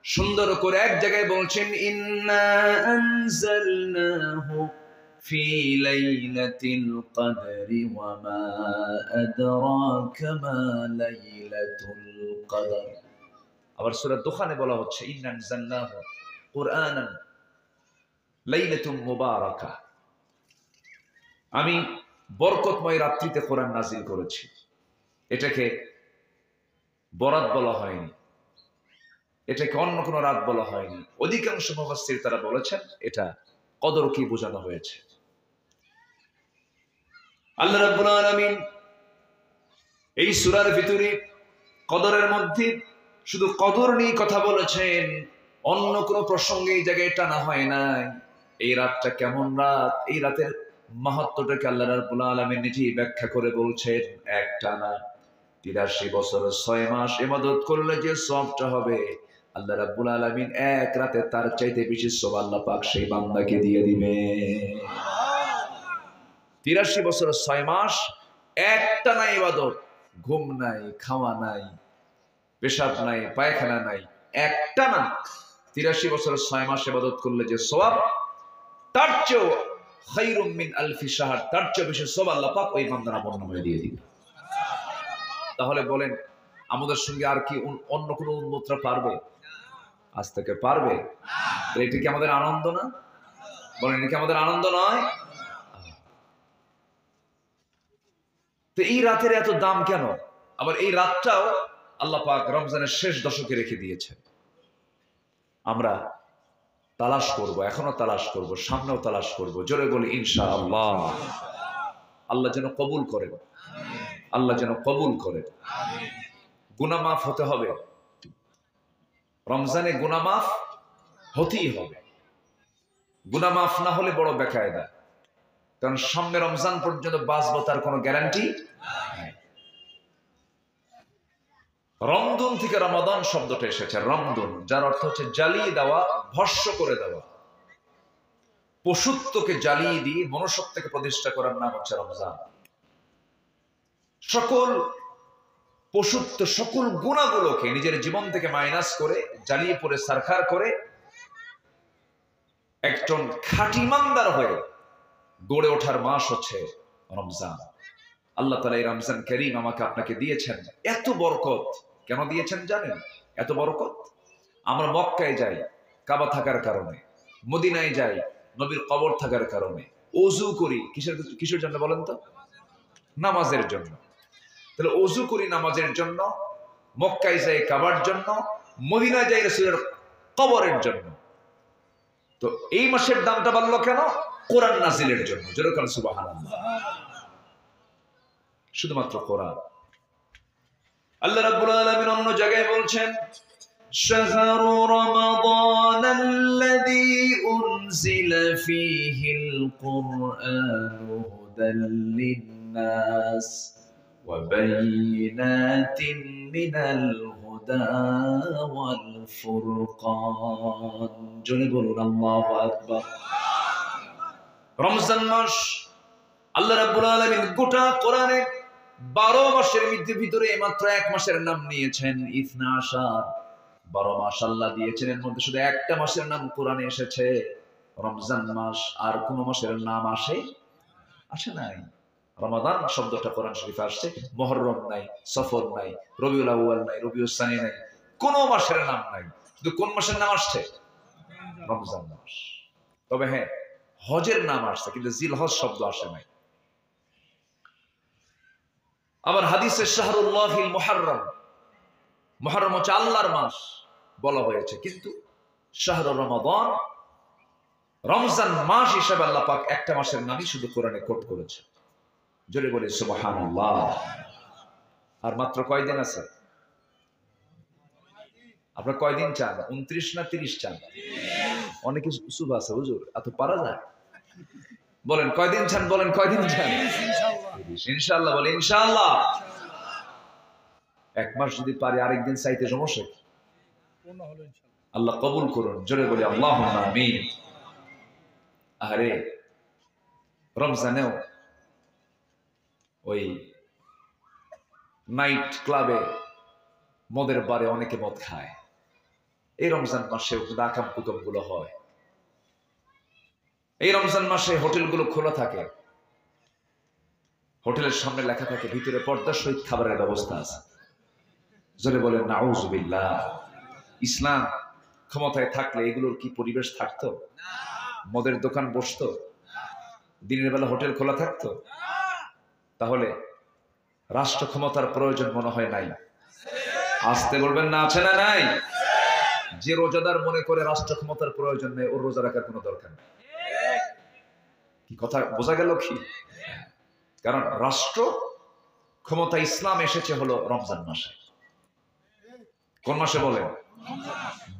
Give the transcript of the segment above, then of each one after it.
সুন্দর করে এক জায়গায় বলছেন ইন্না আনজালনাহু ফি লাইলাতিল কদরি ওয়া মা আদরাকা মা লাইলাতুল কদর। আবার সূরা দুখানে বলা হচ্ছে ইন্না আনজালনাহু কুরআনান লাইলাতুম মুবারাকা, আমি বরকতময় রাত্রিতে কোরআন নাজিল করেছি। এটাকে বরাত বলা হয়নি, এটাকে অন্য কোনো রাত বলা হয়নি। অধিকাংশ মুফাসসির তারা বলেছেন এটা কদরকে বোঝানো হয়েছে। আল্লাহ রাব্বুল আলামিন এই সূরার ভিতরে কদরের মধ্যে শুধু কদর নিয়ে কথা বলেছেন, অন্য কোনো প্রসঙ্গে এই জায়গায় টানা হয় নাই। এই রাতটা কেমন রাত, এই রাতের মাহাত্ম্যটাকে আল্লাহ রাব্বুল আলামিন নিজেই ব্যাখ্যা করে বলছেন। একটানা ৮৩ বছর ৬ মাস ইবাদত করলে যে সওয়াবটা হবে, আল্লাহ রাব্বুল আলামিন এক রাতে তার চাইতে বেশি সওয়াব আল্লাহ পাক সেই বান্দাকে দিয়ে দিবে। ৮৩ বছর ৬ মাস একটানা ইবাদত, ঘুম নাই, খাওয়া নাই, পেশাব নাই, পায়খানা নাই, একটানা ৮৩ বছর ৬ মাস ইবাদত করলে যে সওয়াব, তার চেয়েও খায়রুম মিন আলফি শাহর, তার চেয়ে বেশি সওয়াব আল্লাহ পাক ওই বান্দার আমলনামায় দিয়ে দিবে। তাহলে বলেন আমাদের সঙ্গে আর কি অন্য কোনো উম্মতরা পারবে? আজ থেকে পারবে? এটা কি আমাদের আনন্দ না? বলেন এটা কি আমাদের আনন্দ নয়? তো এই রাতের এত দাম কেন? আবার এই রাতটাও আল্লাহ পাক রমজানের শেষ দশকে রেখে দিয়েছেন। আমরা তালাশ করব, এখনো তালাশ করব, সামনেও তালাশ করব। জোরে বলি ইনশাআল্লাহ। আল্লাহ যেন কবুল করেন, আল্লাহ যেন কবুল করেন। গুনাহ মাফ হতে হবে, রমজানে গুনাহ মাফ হতেই হবে। গুনাহ মাফ না হলে বড় বেকায়দা, কারণ সামনে রমজান পর্যন্ত বাঁচবো তার কোনো গ্যারান্টি নাই। রমদুন থেকে রমাদান শব্দটা এসেছে, রমদুন, যার অর্থ হচ্ছে জ্বালিয়ে দেওয়া, ভস্ম করে দেওয়া। পশুত্বকে জ্বালিয়ে দিয়ে মনুষ্যত্বকে প্রতিষ্ঠা করার নাম হচ্ছে রমজান। সকল পশুত্ব, সকল গুণাগুলোকে নিজের জীবন থেকে মাইনাস করে, জ্বালিয়ে পড়ে সারখার করে একজন খাঁটি ইমানদার হয়ে গড়ে ওঠার মাস হচ্ছে রমজান। আল্লাহ তাআলা এই রমজান কারীম আমাকে আপনাকে দিয়েছেন। এত বরকত কেন দিয়েছেন জানেন? এত বরকত, আমরা মক্কায় যাই কাবা থাকার কারণে, মদিনায় যাই নবীর কবর থাকার কারণে, ওযু করি কিসের জন্য বলেন তো? নামাজের জন্য। তাহলে ওযু করি নামাজের জন্য, মক্কায় যাই কাবার জন্য, মদিনায় যাই রাসূলের কবরের জন্য। তো এই মাসের দামটা বাড়লো কেন? কোরআন নাজিলের জন্য। জোরে বলেন সুবহানাল্লাহ। শুধুমাত্র কোরআন। আল্লাহ রাব্বুল আলামিন অন্য জায়গায় বলছেন শাহরু রমাদানাল্লাযী উনজিলা ফীহিল কুরআনু হুদাল লিন-নাস ওয়া বায়িনাতিন মিনাল হুদা ওয়াল ফুরকান। জোরে বলুন আল্লাহু আকবার। রমজান মাস আল্লাহ রাব্বুল আলামিন গোটা কোরআনে 12 মাসের ভিতরে মাত্র এক মাসের নাম নিয়েছেন, 12। 12 মাস আল্লাহ দিয়েছেন, এর মধ্যে শুধু একটা মাসের নাম কোরআনে এসেছে, রমজান মাস। আর কোন মাসের নাম আসে নাই। রমাদান শব্দটা কোরআন শরীফে আসছে, মুহররম নাই, সফর নাই, রবিউল আউয়াল নাই, রবিউল সানি নাই, কোন মাসের নাম নাই। শুধু কোন মাসের নাম আসছে? রমজান মাস। তবে হ্যাঁ, হজের নাম আসছে, কিন্তু জিলহজ শব্দ আসে নাই। আবার হাদিসে শাহরুল্লাহিল মুহাররম, মুহাররম হচ্ছে আল্লাহর মাস বলা হয়েছে, কিন্তু শাহরু রমাদান, রমজান মাস হিসেবে আল্লাহ পাক একটা মাসের নামই শুধু কোরআনে কোট করেছে। জোরে বলে সুবহানাল্লাহ। আর মাত্র কয়দিন আছে? আপনারা কয়দিন চান? 29 না 30 চান? অনেকে সুব আছে হুজুর, এত পারা যায়? বলেন কয়দিন চান? বলেন কয়দিন চান? ইনশাআল্লাহ। বলে ইনশাআল্লাহ। এক মাস যদি পারি, আরেকদিন চাইতে সমস্যা কি? আল্লাহ কবুল করুন। জোরে বলি আল্লাহুম্মা আমিন। আরে রমজানেও ওই নাইট ক্লাবে, মদের বারে অনেকে মদ খায়। এই রমজান মাসে আকাম কুকাম গুলো হয়, এই রমজান মাসে হোটেলগুলো খোলা থাকে, হোটেলের সামনে লেখা থাকে ভিতরে পর্দার সহিত খাবারের ব্যবস্থা আছে। জোরে বলেন নাউজুবিল্লাহ। ইসলাম ক্ষমতায় থাকলে এগুলোর কি পরিবেশ থাকতো? মদের দোকান বসতো? দিনের বেলা হোটেল খোলা থাকতো? তাহলে রাষ্ট্র ক্ষমতার প্রয়োজন মনে হয় নাই? আসতে বলবেন না, আছে না নাই? যে রোজাদার মনে করে রাষ্ট্র ক্ষমতার প্রয়োজন নেই, ওর রোজা রাখার কোনো দরকার নেই। কি কথা বোঝা গেল কি? কারণ রাষ্ট্র ক্ষমতা ইসলাম এসেছে হলো রমজান মাসে। কোন মাসে বলেন?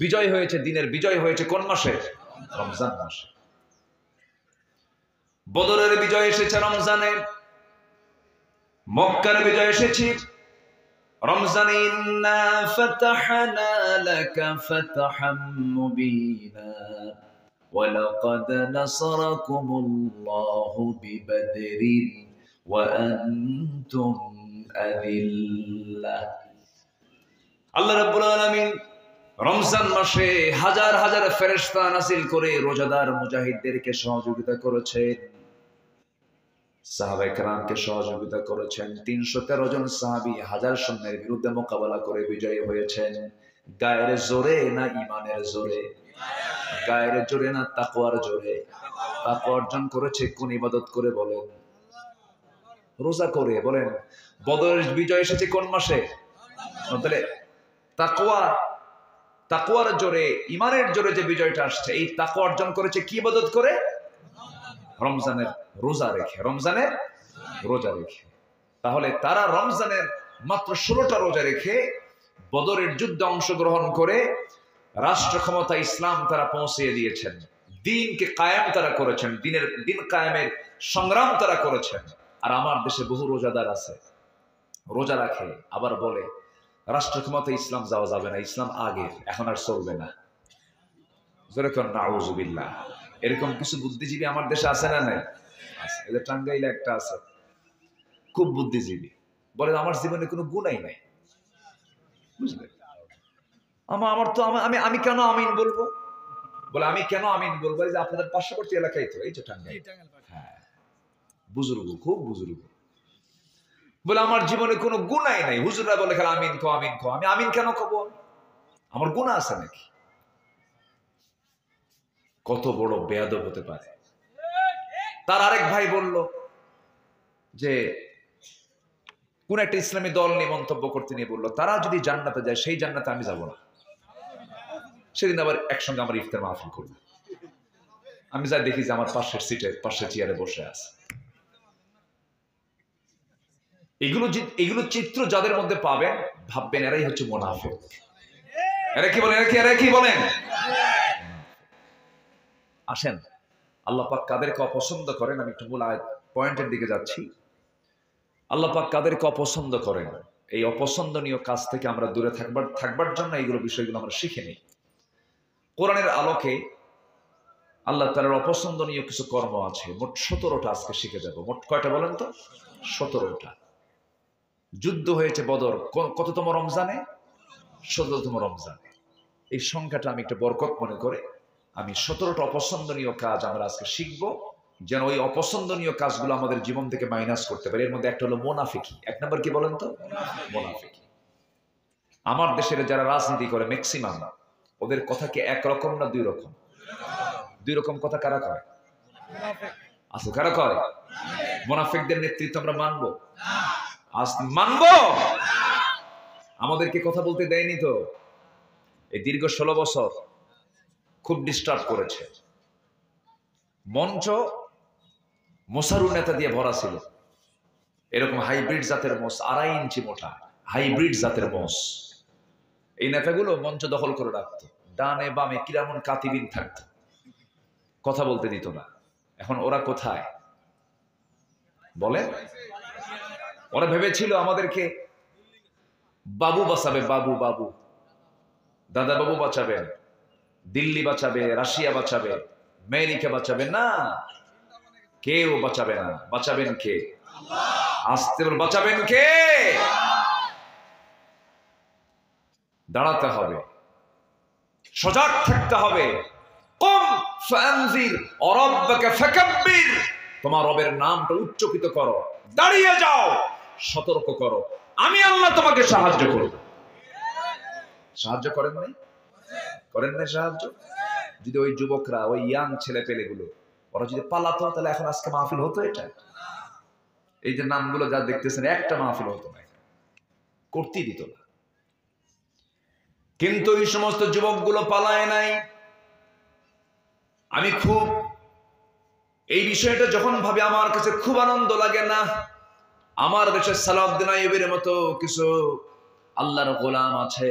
বিজয় হয়েছে, দিনের বিজয় হয়েছে কোন মাসে? রমজান মাসে। বদরের বিজয় এসেছে রমজানে, মক্কার বিজয় এসেছে রমজানে। ইন্না ফাতাহনা লাকা ফাতহাম মুবিনা ওয়া লাকাদ নাসারাকুমুল্লাহু বিবদরিন ওয়া আনতুম আযিল্লাহ। আল্লাহ রাব্বুল আলামিন রমজান মাসে হাজার হাজার ফেরেশতা নাযিল করে রোজাদার মুজাহিদদেরকে সহযোগিতা করেছেন, সাহাবায়ে কেরামকে সহযোগিতা করেছেন। ৩১৩ জন সাহাবী হাজার সৈন্যের বিরুদ্ধে মোকাবেলা করে বিজয়ী হয়েছেন। গায়ের জোরে না ঈমানের জোরে? গায়ের জোরে না তাকওয়ার জোরে? তাকওয়া অর্জন করেছে কোন ইবাদত করে বলেন? রোজা করে। বলেন বদরের বিজয় এসেছে কোন মাসে? তাহলে তাকওয়ার জোরে, ঈমানের জোরে যে বিজয়টা আসছে, এই তাকওয়া অর্জন করেছে কি ইবাদত করে? রমজানের রোজা রেখে। রমজানের রোজা রেখে। তাহলে তারা রমজানের মাত্র 16টা রোজা রেখে বদরের যুদ্ধে অংশগ্রহণ করে রাষ্ট্র ক্ষমতা ইসলাম তারা পৌঁছিয়ে দিয়েছেন। দিনকে কায়েম তারা করেছেন, দিন কায়েমের সংগ্রাম তারা করেছেন। আর আমার দেশে বহু রোজাদার আছে, রোজা রাখে, আবার বলে রাষ্ট্র ক্ষমতা ইসলাম যাওয়া যাবে না, ইসলাম আগের, এখন আর চলবে না। যেরকম নাউজুবিল্লাহ। এরকম কিছু বুদ্ধিজীবী আমার দেশে আছে না নাই? আছে। এদের টাঙ্গাইলে একটা আছে, খুব বুদ্ধিজীবী, বলে আমার জীবনে কোনো গুণাই নাই। বুঝলেন? আমার তো আমি কেন আমিন বলবো? বলে আমি কেন আমিন বলবো? এই যে আপনাদের পার্শ্ববর্তী এলাকায় তো, এই যে টাঙ্গাইল। হ্যাঁ, বুজুর্গ, খুব বুজুর্গ। বলে আমার জীবনে কোনো গুণাই নাই। হুজুররা বলে খেলা আমিন কো, আমিন কো। আমি আমিন কেন কব? আমার গুনাহ আছে নাকি? কত বড় বেয়াদব হতে পারে। তার আরেক ভাই বলল যে কোন একটা ইসলামী দল নিয়ে মন্তব্য করতে নিয়ে বলল তারা যদি জান্নাতে যায় সেই জান্নাতে আমি যাব না। সেদিন আবার একসঙ্গে আমার ইফতার মাহফিল করবে। আমি যাই দেখি যে আমার পাশের সিটে, পাশের চেয়ারে বসে আছে। এগুলো চিত্র যাদের মধ্যে পাবেন ভাববেন এরাই হচ্ছে মুনাফিক। এরা কি বলেন? এরা কি বলেন? আসেন, আল্লাহ পাক কাদেরকে অপছন্দ করেন, আমি একটু মূল পয়েন্টের দিকে যাচ্ছি। আল্লাহ পাক কাদেরকে অপছন্দ করেন, এই অপছন্দনীয় কাজ থেকে আমরা দূরে থাকবার জন্য এইগুলো বিষয়গুলো আমরা শিখে নিই। কোরআনের আলোকে আল্লাহ তাআলার অপছন্দনীয় কিছু কর্ম আছে, মোট 17টা আজকে শিখে যাব। মোট কয়টা বলেন তো? 17টা। যুদ্ধ হয়েছে বদর কততম রমজানে? 17তম রমজানে। এই সংখ্যাটা আমি একটা বরকত মনে করে আমি 17টা অপছন্দনীয় কাজ আমরা আজকে শিখবো, যেন ওই অপছন্দনীয় কাজগুলো আমাদের জীবন থেকে মাইনাস করতে পারি। এর মধ্যে একটা হলো মুনাফিকি। এক নম্বর কি বলেন তো? মুনাফিকি। আমার দেশের যারা রাজনীতি করে ম্যাক্সিমাম, ওদের কথা কি একরকম না দুই রকম? দুই রকম কথা কারা কয়? আচ্ছা, কারা কয়? মুনাফিকদের নেতৃত্ব আমরা মানবো? আজ মানবো? আমাদেরকে কথা বলতে দেয়নি তো। এই দীর্ঘ 16 বছর খুব ডিস্টার্ব করেছে। মঞ্চ মোসারু নেতা দিয়ে ভরা ছিল, এরকম হাইব্রিড জাতের মোষ, 2.5 ইঞ্চি মোটা হাইব্রিড জাতের মোষ। এই নেতাগুলো মঞ্চ দখল করে রাখতো, ডানে বামে কিরামন কাতিবিন থাকতো, কথা বলতে দিত না। এখন ওরা কোথায় বলে? ওরা ভেবেছিল আমাদেরকে বাবু বাঁচাবে, বাবু দাদা বাবু বাঁচাবেন, দিল্লি বাঁচাবে, রাশিয়া বাঁচাবে, আমেরিকা বাঁচাবে। না, কেউ বাঁচাবে না। বাঁচাবেন কে? আসতে বাঁচাবেন কে? দাঁড়াতে হবে। সজাগ থাকতে হবে। কুম ফানজির ওয়া রাব্বাকা ফাকাব্বির, তোমার রবের নামটা উচ্চকিত করো, দাঁড়িয়ে যাও, সতর্ক করো, আমি আল্লাহ তোমাকে সাহায্য করব। সাহায্য করেন নাই? করেন নাই সাহায্য? যদি ওই যুবকরা, ওই ইয়াং ছেলে পেলেগুলো ওরা যদি পালাতো, তাহলে এখন আজকে মাহফিল হতো? এটা এই যে নামগুলো যা দেখতেছেন, একটা মাহফিল হতো না, করতেই দিত না। কিন্তু এই সমস্ত যুবকগুলো পালায় নাই। আমি খুব এই বিষয়টা যখন ভাবি আমার কাছে খুব আনন্দ লাগে। না, আমার দেশের সালাউদ্দিন আইয়ুবের মতো কিছু আল্লাহর গোলাম আছে,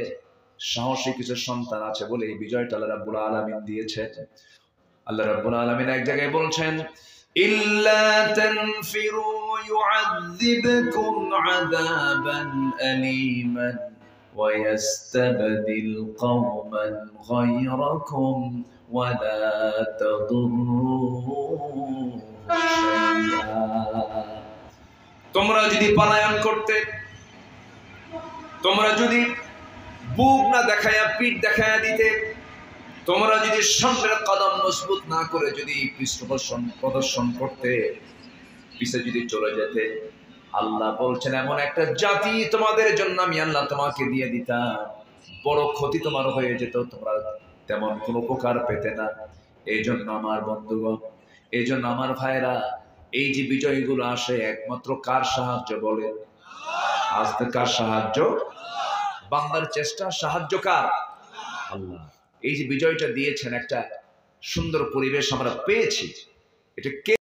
সাহসী কিছু সন্তান আছে বলে এই বিজয়টা আল্লাহ রাব্বুল আলামিন দিয়েছে। আল্লাহ রাব্বুল আলামিন এক জায়গায় বলছেন, ইল্লা তানফিরু ইউআযিবকুম আযাবান আলীমান ওয়া ইস্তাবদিল কওমান গায়রাকুম ওয়া লা তাদুররুহু শাইআ। তোমরা যদি পলায়ন করতে, তোমরা যদি বুক না দেখায়া পিঠ দেখায়া দিতে, তোমরা যদি সামনের কদম মজবুত না করে যদি পৃষ্ঠপোষণ প্রদর্শন করতে, পিছে যদি চলে যেতে, আল্লাহ বলছেন এমন একটা জাতি তোমাদের জন্য আমি আল্লাহ তোমাকে দিয়ে দিতাম, বড় ক্ষতি তোমার হয়ে যেত, তোমরা তেমন কোনো উপকার পেতে না। এই জন্য আমার বন্ধুগণ, এই জন্য আমার ভাইরা, এই যে বিজয়গুলো আসে একমাত্র কার সাহায্য বলে? আজ তো কার সাহায্য? বান্দার চেষ্টা, সাহায্য কার? আল্লাহ। এই যে বিজয়টা দিয়েছেন, একটা সুন্দর পরিবেশ আমরা পেয়েছি, এটা কে